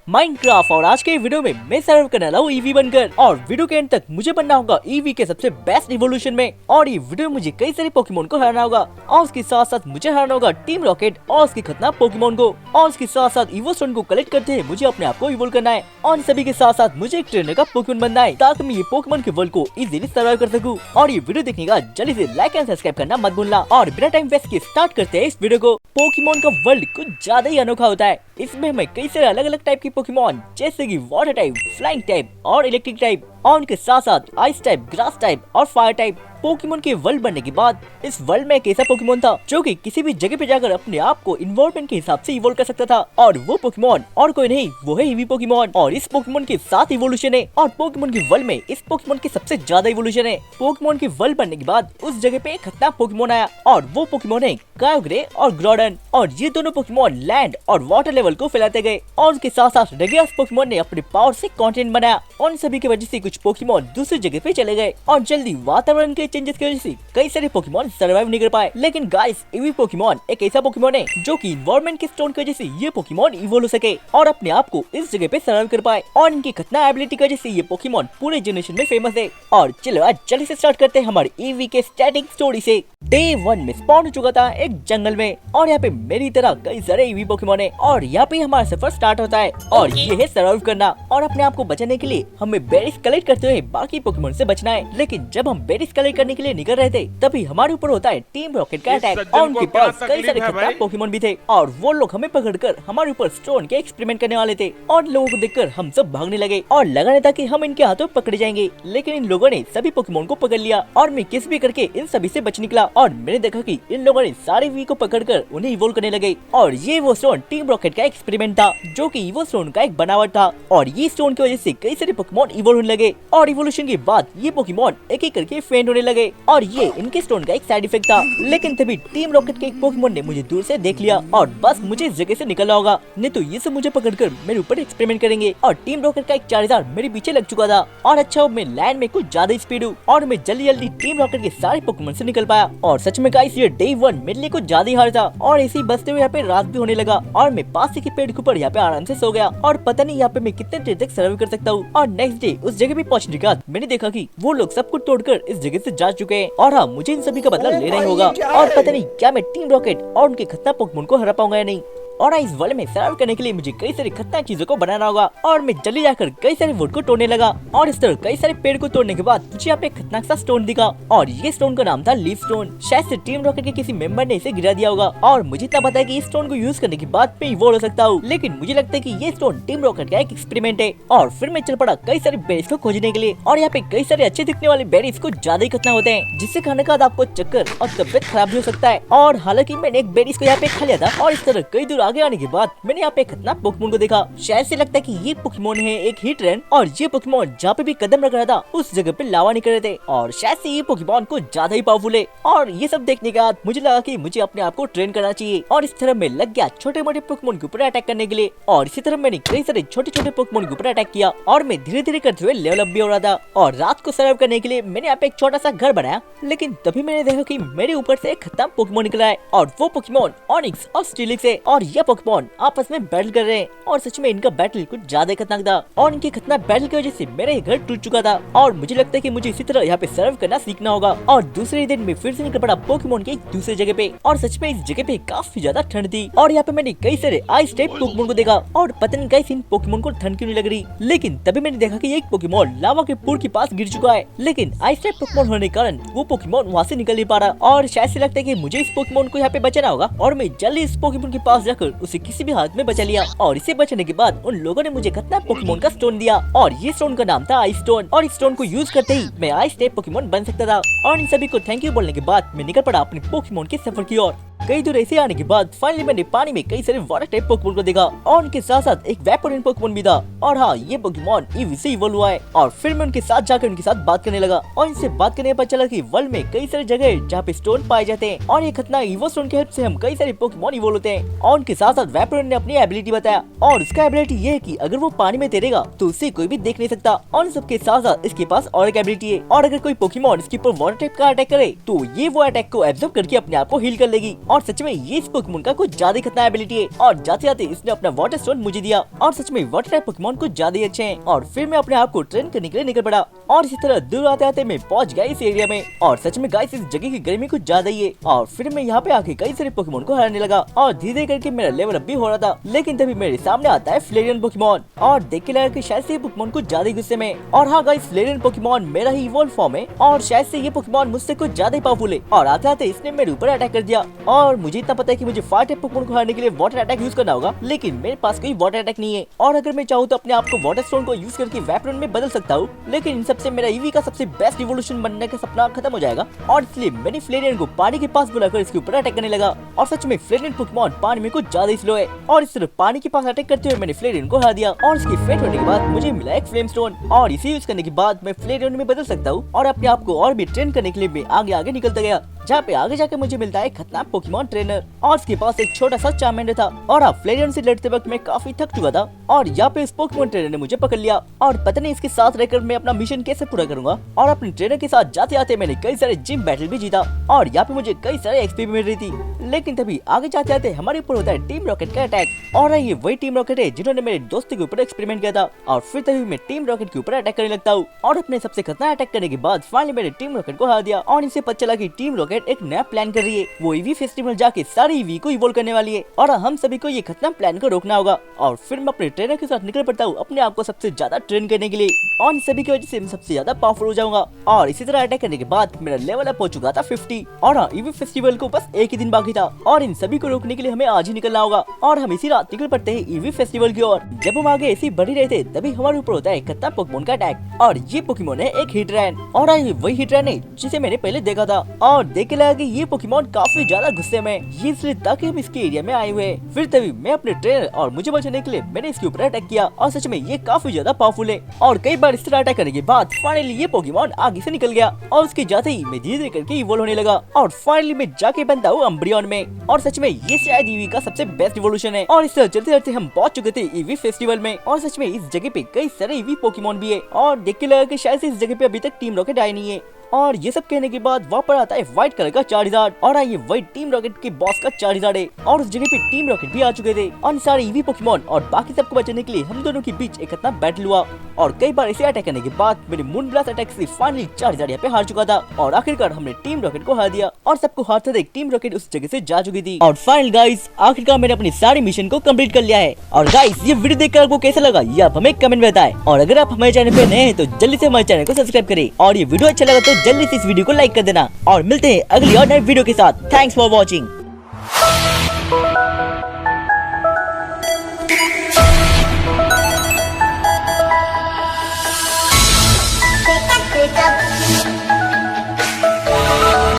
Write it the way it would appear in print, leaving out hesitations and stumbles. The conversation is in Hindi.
माइनक्राफ्ट और आज के वीडियो में मैं सर्व करने वाला हूँ ईवी बनकर और वीडियो के एंड तक मुझे बनना होगा ईवी के सबसे बेस्ट इवोल्यूशन में और ये वीडियो मुझे कई सारे पोकेमोन को हराना होगा और उसके साथ साथ मुझे हराना होगा टीम रॉकेट और उसके खतरनाक पोकेमोन को और उसके साथ साथ इवो स्टोन को कलेक्ट करते हैं मुझे अपने आप को इवोल्व करना है और सभी के साथ साथ मुझे एक ट्रेनर का पोकेमोन बनना है ताकि मैं ये पोकेमोन के वर्ल्ड को इजीली सर्वाइव कर सकूं। और ये वीडियो देखने का जल्दी से लाइक एंड सब्सक्राइब करना मत भूलना और बिना टाइम वेस्ट के स्टार्ट करते हैं इस वीडियो को। पोकेमोन का वर्ल्ड कुछ ज्यादा ही अनोखा होता है। इसमें हमें कई सारे अलग अलग टाइप के पोकेमोन जैसे कि वाटर टाइप, फ्लाइंग टाइप और इलेक्ट्रिक टाइप और उनके साथ साथ आइस टाइप, ग्रास टाइप और फायर टाइप पोकेमोन के वर्ल्ड बनने के बाद इस वर्ल्ड में एक ऐसा पोकेमोन था जो कि किसी भी जगह पे जाकर अपने आप को इन्वायरमेंट के हिसाब से इवोल्व कर सकता था और वो पोकेमोन और कोई नहीं वो है ईवी पोकेमोन। और इस पोकेमोन के 7 इवोल्यूशन है और पोकेमोन के वर्ल्ड में इस पोकेमोन के सबसे ज्यादा इवोल्यूशन है। पोकेमोन के वर्ल्ड बनने के बाद उस जगह पे एक खतरनाक पोकेमोन आया और वो पोकेमोन है कायोग्रे और ग्रोडन और ये दोनों पोकेमोन लैंड और वाटर लेवल को फैलाते गए और उसके साथ साथ रेगियास पोकेमोन ने अपने पावर से कॉन्टिनेंट बनाया और इन सभी की वजह से कुछ पोकेमोन दूसरी जगह पे चले गए और जल्दी वातावरण के चेंजेस की वजह से कई सारे पोकेमोन सर्वाइव नहीं कर पाए। लेकिन गाइस ईवी पोकेमोन एक ऐसा पोकेमोन है जो कि इन्वायरमेंट के स्टोन की वजह से ये पोकेमोन इवोल्व हो सके और अपने आप को इस जगह पे सर्वाइव कर पाए और इनकी खतरनाक एबिलिटी की वजह से ये पोकेमोन पूरे जनरेशन में फेमस है। और चलो आज जल्दी से स्टार्ट करते हैं हमारे ईवी के स्टार्टिंग स्टोरी से। डे 1 में स्पॉन हो चुका था एक जंगल में और यहाँ पे मेरी तरह कई सारे ईवी पोकेमोन है और यहाँ पे हमारा सफर स्टार्ट होता है और ये है सर्वाइव करना और अपने आप को बचाने के लिए हमें बेरीज कलेक्ट करते हुए बाकी पोकेमोन से बचना है। लेकिन जब हम बेरीज कलेक्ट करने के लिए निकल रहे थे तभी हमारे ऊपर होता है टीम रॉकेट का अटैक और उनके पास कई सारे खतरनाक पोकेमोन भी थे और वो लोग हमें पकड़कर हमारे ऊपर स्टोन के एक्सपेरिमेंट करने वाले थे और लोगों को देखकर हम सब भागने लगे और लगा नहीं था कि हम इनके हाथों पकड़े जाएंगे। लेकिन इन लोगों ने सभी पोकेमोन को पकड़ लिया और मैं किस भी करके इन सभी से बच निकला और मैंने देखा कि इन लोगों ने सारे वी को पकड़कर उन्हें इवोल्व करने लगे और ये वो स्टोन टीम रॉकेट का एक्सपेरिमेंट था जो कि इवो स्टोन का एक बनावट था और ये स्टोन की वजह से कई सारे पोकेमोन इवोल्व होने लगे और इवोल्यूशन के बाद ये पोकेमोन एक एक करके फेंट होने लगे और ये इनके स्टोन का एक साइड इफेक्ट था। लेकिन तभी टीम रॉकेट के एक पोकेमोन ने मुझे दूर से देख लिया और बस मुझे इस जगह से निकलना होगा नहीं तो ये सब मुझे पकड़कर मेरे ऊपर एक्सपेरिमेंट करेंगे और टीम रॉकेट का एक 4000 मेरे पीछे लग चुका था और अच्छा मैं लैंड में कुछ ज्यादा स्पीड हूँ और मैं जल्दी जल्दी टीम रॉकेट के सारे पोकेमोन से निकल पाया। और सच में गाइस ये डे 1 मेरे लिए कुछ ज्यादा ही हार्ड था और ऐसे ही बसते हुए यहाँ पे रात भी होने लगा और मैं पास के पेड़ के ऊपर यहाँ पे आराम से सो गया और पता नहीं यहाँ पे मैं कितने देर तक सर्वाइव कर सकता हूँ। और नेक्स्ट डे उस जगह पे पहुंचने के बाद मैंने देखा कि वो लोग सब कुछ तोड़कर इस जगह से जा चुके हैं और हाँ मुझे इन सभी का बदला लेना ही होगा और पता नहीं क्या मैं टीम रॉकेट और उनके खतरनाक पोकेमोन को हरा पाऊंगा या नहीं। और इस वर्ल्ड में सर्वाइव करने के लिए मुझे कई सारी खतरनाक चीजों को बनाना होगा और मैं जल्दी जाकर कई सारे वुड को तोड़ने लगा और इस तरह कई सारे पेड़ को तोड़ने के बाद मुझे यहाँ पे खतरनाक सा स्टोन दिखा और ये स्टोन का नाम था लीफ स्टोन। शायद से टीम रॉकेट के किसी मेंबर ने इसे गिरा दिया होगा और मुझे इतना पता है कि इस स्टोन को यूज करने के बाद मैं इवोल्व हो सकता हूँ। लेकिन मुझे लगता है कि ये स्टोन टीम रॉकेट का एक एक्सपेरिमेंट है और फिर मैं चल पड़ा कई सारे बेरीज को खोजने के लिए और यहाँ पे कई सारे अच्छे दिखने वाले बेरीज को ज्यादा ही खतरनाक होते हैं जिससे खाने के बाद आपको चक्कर और तबियत खराब भी हो सकता है। और हालांकि मैंने एक बेरीज को यहाँ पे खा लिया था और इस तरह कई दूर आगे आने के बाद मैंने यहाँ पे खतरनाक पोकेमोन को देखा। शायद से लगता है कि ये पोकेमोन है एक हिटरन और ये पोकेमोन जहाँ पे भी कदम रख रहा था उस जगह पे लावा निकल रहे थे और शायद से ये पोकेमोन को ज्यादा ही पावरफुल है। और ये सब देखने के बाद मुझे लगा कि मुझे अपने आप को ट्रेन करना चाहिए और इस तरह मैं लग गया छोटे मोटे पोकेमोन के ऊपर अटैक करने के लिए और इसी तरह मैंने कई सारे छोटे छोटे पोकेमोन के ऊपर अटैक किया और मैं धीरे धीरे करते हुए लेवल अप भी हो रहा था। और रात को सर्वाइव करने के लिए मैंने यहाँ पे एक छोटा सा घर बनाया लेकिन तभी मैंने देखा कि मेरे ऊपर से एक खतरनाक पोकेमोन निकला है और वो पोकेमोन ऑनिक्स और स्टीलिक्स है और ये पोकेमोन आपस में बैटल कर रहे हैं और सच में इनका बैटल कुछ ज्यादा खतरनाक था और इनके खतरनाक बैटल की वजह से मेरा ये घर टूट चुका था और मुझे लगता है कि मुझे इसी तरह यहाँ पे सर्व करना सीखना होगा। और दूसरे दिन में फिर से निकल पड़ा पोकेमोन के एक दूसरे जगह पे और सच में इस जगह पे काफी ज्यादा ठंड थी और यहाँ पे मैंने कई सारे आइस टाइप पोकेमोन को देखा और पता नहीं गाइस इन पोकेमोन को ठंड क्यों नहीं लग रही। लेकिन तभी मैंने देखा कि एक पोकेमोन लावा के पूल के पास गिर चुका है लेकिन आइस टाइप पोकेमोन होने के कारण वो पोकेमोन वहाँ से निकल नहीं पा रहा और शायद से लगता है कि मुझे इस पोकेमोन को यहाँ पे बचाना होगा और मैं जल्दी इस पोकेमोन के पास जाकर उसे किसी भी हालत में बचा लिया और इसे बचने के बाद उन लोगों ने मुझे खतरनाक पोकेमोन का स्टोन दिया और ये स्टोन का नाम था आइस स्टोन और इस स्टोन को यूज करते ही मैं आइस टाइप पोकेमोन बन सकता था। और इन सभी को थैंक यू बोलने के बाद मैं निकल पड़ा अपने पोकेमोन के सफर की ओर। कई दूर ऐसे आने के बाद फाइनली मैंने पानी में कई सारे वाटर टाइप पोकेमोन को देखा और उनके साथ साथ एक वेपोरिन पोकेमोन भी था और हाँ ये पोकेमोन ईवी से इवॉल्व हुआ है और फिर मैं उनके साथ जाकर उनके साथ बात करने लगा और इनसे बात करने पर पता चला कि वर्ल्ड में कई सारी जगह है जहाँ पे स्टोन पाए जाते हैं और ये खतरनाक इवो स्टोन की हेल्प से हम कई सारे पोकेमोन इवॉल्व होते हैं। और उनके साथ साथ वेपोरिन ने अपनी एबिलिटी बताया और उसका एबिलिटी ये है कि अगर वो पानी में तैरेगा तो उससे कोई भी देख नहीं सकता और सबके साथ साथ इसके पास और एक एबिलिटी है और अगर कोई पोकेमोन इसके ऊपर वाटर टाइप का अटैक करे तो ये वो अटैक को एब्जॉर्ब करके अपने आप को हील कर लेगी और सच में ये इस पोकेमोन का कुछ ज्यादा खतरनाक एबिलिटी है। और जाते जाते इसने अपना वाटर स्टोन मुझे दिया और सच में वाटर टाइप पोकेमोन कुछ ज्यादा ही अच्छे हैं। और फिर मैं अपने आप को ट्रेन करने के लिए निकल पड़ा और इसी तरह दूर आते आते मैं पहुंच गया इस एरिया में। और सच में गाइस इस जगह की गर्मी कुछ ज्यादा ही है। और फिर मैं यहाँ पे आके कई सारे पोकेमोन को हराने लगा और धीरे धीरे करके मेरा लेवल अप भी हो रहा था। लेकिन तभी मेरे सामने आता है फ्लेरियन पोकेमोन और देख के लगा कि शायद से ये पोकेमोन कुछ ज्यादा ही गुस्से में। और हाँ गाइस फ्लेरियन पोकेमोन मेरा ही इवॉल्व फॉर्म है और शायद से ये पोकेमोन मुझसे कुछ ज्यादा ही पावरफुल है। और आते आते इसने मेरे ऊपर अटैक कर दिया। और मुझे इतना पता है कि मुझे फायर टाइप पोकेमोन को हराने के लिए वाटर अटैक यूज करना होगा, लेकिन मेरे पास कोई वाटर अटैक नहीं है। और अगर मैं चाहूँ तो अपने आप को वाटर स्टोन को यूज करके वेपन में बदल सकता हूँ, लेकिन इन सबसे मेरा ईवी का सबसे बेस्ट इवोल्यूशन बनने का सपना खत्म हो जाएगा। और इसलिए मैंने फ्लेरियन को पानी के पास बुलाकर इसके ऊपर अटैक करने लगा। और सच में फ्लेरियन पोकेमोन पानी में कुछ ज्यादा ही स्लो है और इस तरह पानी के पास अटैक करते हुए मैंने फ्लेरियन को हरा दिया। और इसकी फेट होने के बाद मुझे मिला एक फ्लेम स्टोन और इसे यूज करने के बाद मैं फ्लेरियन में बदल सकता हूँ और अपने आप को और भी ट्रेन करने के लिए मैं आगे आगे निकलता गया, जहाँ पे आगे जाके मुझे मिलता है खतरनाक पोकेमोन ट्रेनर और उसके पास एक छोटा सा चार्मेंडर था। और अब फ्लेरियन से लड़ते वक्त मैं काफी थक चुका था और यहाँ पे इस पोकेमोन ट्रेनर ने मुझे पकड़ लिया और पता नहीं इसके साथ रहकर मैं अपना मिशन कैसे पूरा करूंगा। और अपने ट्रेनर के साथ जाते जाते मैंने कई सारे जिम बैटल भी जीता और यहाँ पे मुझे कई सारे एक्सपी भी मिल रही थी। लेकिन तभी आगे जाते जाते हमारे ऊपर होता है टीम रॉकेट का अटैक। और ये वही टीम रॉकेट है जिन्होंने मेरे दोस्त के ऊपर एक्सपेरिमेंट किया था। और फिर तभी मैं टीम रॉकेट के ऊपर अटैक करने लगता हूँ और अपने सबसे खतरनाक अटैक करने के बाद फाइनली मैंने टीम रॉकेट को हरा दिया। और इनसे पता चला कि टीम रॉकेट एक नया प्लान कर रही है, वो ईवी फेस्टिवल जाके सारे ईवी को इवॉल्व करने वाली है और हम सभी को ये खतरनाक प्लान को रोकना होगा। और फिर मैं अपने ट्रेनर के साथ निकल पड़ता हूँ अपने आप को सबसे ज्यादा ट्रेन करने के लिए और इन सभी की वजह से मैं सबसे ज्यादा पावरफुल हो जाऊंगा। और इसी तरह अटैक करने के बाद मेरा लेवल अप हो चुका था 50 और हाँ ईवी फेस्टिवल को बस एक ही दिन बाकी था और इन सभी को रोकने के लिए हमें आज ही निकलना होगा। और हम इसी रात निकल पड़ते हैं ईवी फेस्टिवल की ओर। जब हम आगे ऐसे बढ़ रहे थे तभी हमारे ऊपर होता है खतरनाक पोकेमोन का अटैक और ये पोकेमोन है एक हिटरैन। और ये वही हिटरैन है जिसे मैंने पहले देखा था और देख के लगा कि ये पोकेमोन काफी ज्यादा गुस्से में, ये इसलिए ताकि हम इसके एरिया में आए हुए हैं। फिर तभी मैं अपने ट्रेनर और मुझे बचाने के लिए मैंने इसके ऊपर अटैक किया और सच में ये काफी ज्यादा पावरफुल है। और कई बार इस तरह अटैक करने के बाद फाइनली ये पोकेमोन आगे से निकल गया और उसके जाते ही मैं धीरे धीरे करके इवॉल्व होने लगा और फाइनली मैं जाके बनता हूँ अम्ब्रियन में। और सच में ये शायद ईवी का सबसे बेस्ट इवोल्यूशन है। और इस तरह चलते चलते हम पहुंच चुके थे ईवी फेस्टिवल में और सच में इस जगह पे कई सारे ईवी पोकेमोन भी है और देख के लगा कि शायद से इस जगह पे अभी तक टीम रॉकेट आई नहीं है। और ये सब कहने के बाद वहाँ पर आता है व्हाइट कलर का चार्जर और ये व्हाइट टीम रॉकेट के बॉस का चार्जर है और उस जगह पे टीम रॉकेट भी आ चुके थे और सारे ईवी पोकेमोन और बाकी सबको बचाने के लिए हम दोनों के बीच एक इतना बैटल हुआ। और कई बार इसे अटैक करने के बाद मेरे मून ब्लास्ट अटैक से फाइनली चार्जर यहाँ पे हार चुका था और आखिरकार हमने टीम रॉकेट को हरा दिया और सबको हारते देख टीम रॉकेट उस जगह से जा चुकी थी। और फाइनल गाइस आखिरकार मैंने अपनी सारी मिशन को कंप्लीट कर लिया है। और गाइस ये वीडियो देखकर आपको कैसा लगा ये आप हमें कमेंट में बताएं और अगर आप हमारे चैनल पे नए हैं तो जल्दी से हमारे चैनल को सब्सक्राइब करें और ये वीडियो अच्छा लगा तो जल्दी से इस वीडियो को लाइक कर देना और मिलते हैं अगली और नए वीडियो के साथ। Thanks for watching.